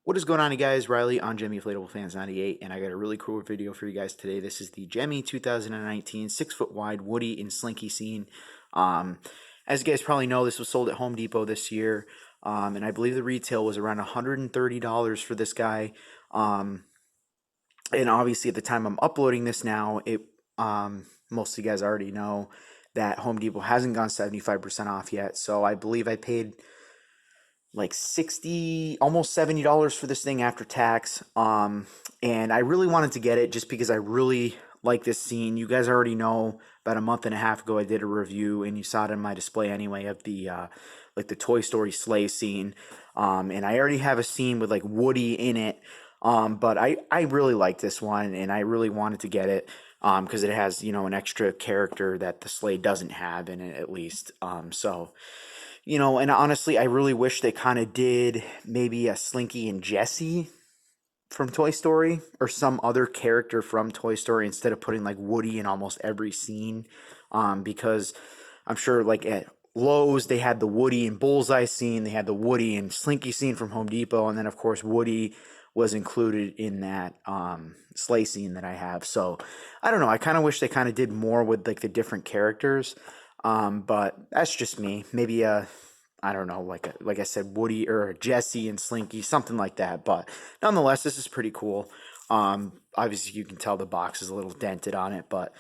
What is going on, you guys? Riley on Gemmy Inflatable Fans 98, and I got a really cool video for you guys today. This is the Gemmy 2019 6-foot wide Woody and Slinky scene. As you guys probably know, this was sold at Home Depot this year, and I believe the retail was around $130 for this guy. And obviously, at the time I'm uploading this now, most of you guys already know that Home Depot hasn't gone 75% off yet. So I believe I paid like 60, almost $70 for this thing after tax. And I really wanted to get it just because I really like this scene. You guys already know, about a month and a half ago I did a review, and you saw it in my display anyway, of the like the Toy Story sleigh scene. And I already have a scene with like Woody in it. But I really like this one, and I really wanted to get it because it has, an extra character that the sleigh doesn't have in it, at least. And honestly, I really wish they kind of did maybe a Slinky and Jessie from Toy Story, or some other character from Toy Story, instead of putting like Woody in almost every scene. Because I'm sure like at Lowe's they had the Woody and Bullseye scene, they had the Woody and Slinky scene from Home Depot, and then of course Woody was included in that sleigh scene that I have. So I don't know, I kind of wish they kind of did more with like the different characters. But that's just me. Maybe I don't know, like I said, Woody or Jesse and Slinky, something like that. But nonetheless, this is pretty cool. Obviously you can tell the box is a little dented on it, but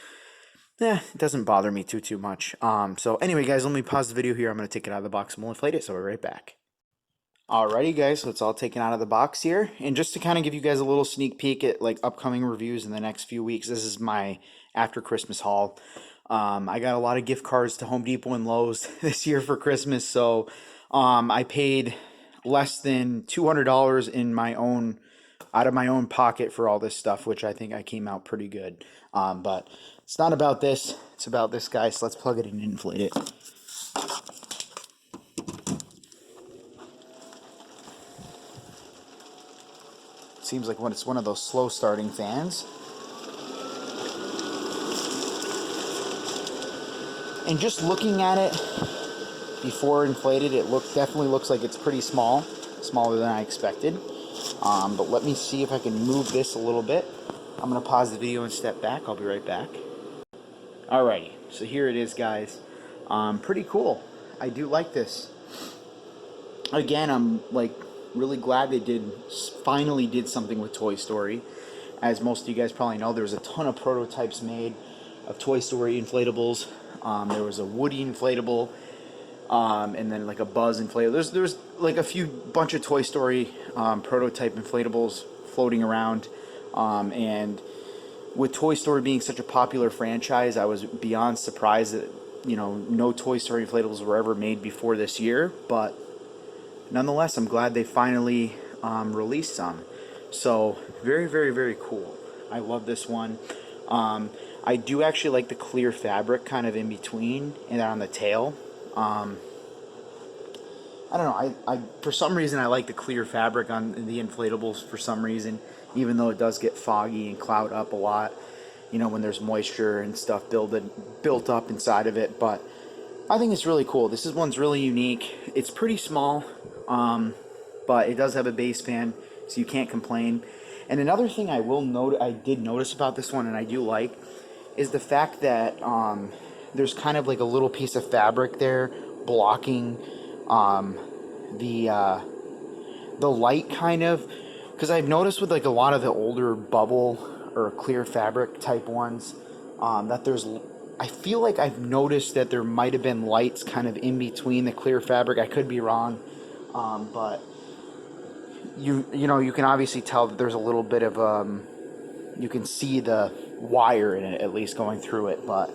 it doesn't bother me too much. So anyway, guys, let me pause the video here. I'm gonna take it out of the box and we'll inflate it. So we're right back. Alrighty, guys, so it's all taken out of the box here, and just to kind of give you guys a little sneak peek at like upcoming reviews in the next few weeks, this is my after Christmas haul. I got a lot of gift cards to Home Depot and Lowe's this year for Christmas, so I paid less than $200 out of my own pocket for all this stuff, which I think I came out pretty good. But it's not about this; it's about this guy. So let's plug it in and inflate it. Seems like when it's one of those slow starting fans. And just looking at it before inflated, it definitely looks like it's pretty small, smaller than I expected. But let me see if I can move this a little bit. I'm gonna pause the video and step back. I'll be right back. Alrighty, so here it is, guys. Pretty cool. I do like this. Again, I'm like really glad they finally did something with Toy Story. As most of you guys probably know, there was a ton of prototypes made of Toy Story inflatables. There was a Woody inflatable, and then like a Buzz inflatable. There's like a bunch of Toy Story prototype inflatables floating around, and with Toy Story being such a popular franchise, I was beyond surprised that no Toy Story inflatables were ever made before this year. But nonetheless, I'm glad they finally released some. So very, very, very cool. I love this one. I do actually like the clear fabric kind of in between and on the tail. I don't know. I for some reason I like the clear fabric on the inflatables for some reason, even though it does get foggy and cloud up a lot. When there's moisture and stuff built up inside of it. But I think it's really cool. One's really unique. It's pretty small, but it does have a base fan, so you can't complain. And another thing I did notice about this one, and I do like, is the fact that there's kind of like a little piece of fabric there blocking the light, kind of, because I've noticed with like a lot of the older bubble or clear fabric type ones that I feel like I've noticed that there might have been lights kind of in between the clear fabric. I could be wrong, but you can obviously tell that there's a little bit of you can see the wire in it, at least going through it. But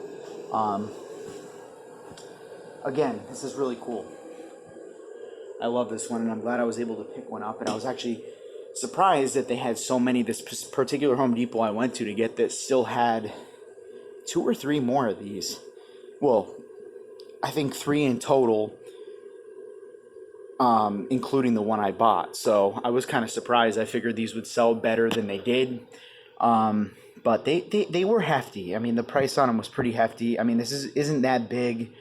again, this is really cool. I love this one, and I'm glad I was able to pick one up. And I was actually surprised that they had so many. This particular Home Depot I went to get this still had 2 or 3 more of these. Well, I think 3 in total, including the one I bought. So I was kind of surprised. I figured these would sell better than they did. But they were hefty. I mean, the price on them was pretty hefty. I mean, this isn't that big,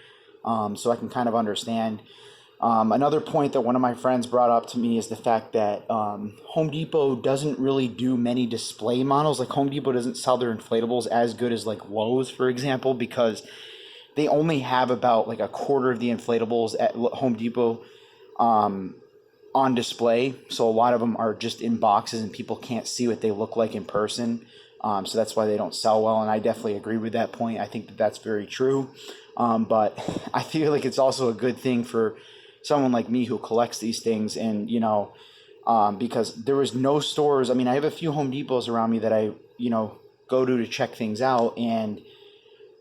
so I can kind of understand. Another point that one of my friends brought up to me is the fact that Home Depot doesn't really do many display models. Like Home Depot doesn't sell their inflatables as good as like Lowe's, for example, because they only have about like a quarter of the inflatables at Home Depot on display. So a lot of them are just in boxes and people can't see what they look like in person. So that's why they don't sell well. And I definitely agree with that point. I think that that's very true. But I feel like it's also a good thing for someone like me who collects these things. And, because there was no stores. I mean, I have a few Home Depots around me that I, go to check things out. And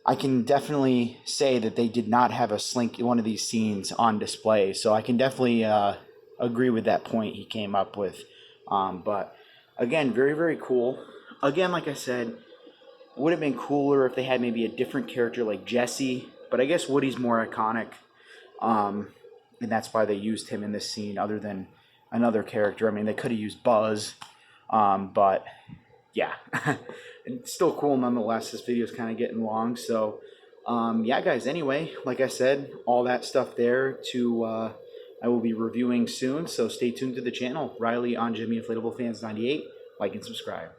I can definitely say that they did not have a Slinky, one of these scenes on display. So I can definitely agree with that point he came up with. But again, very, very cool. Again, like I said, would have been cooler if they had maybe a different character like Jesse. But I guess Woody's more iconic. And that's why they used him in this scene other than another character. I mean, they could have used Buzz. But yeah, it's still cool nonetheless. This video is kind of getting long. So yeah, guys, anyway, like I said, all that stuff there I will be reviewing soon. So stay tuned to the channel. Riley on Gemmy Inflatable Fans 98. Like and subscribe.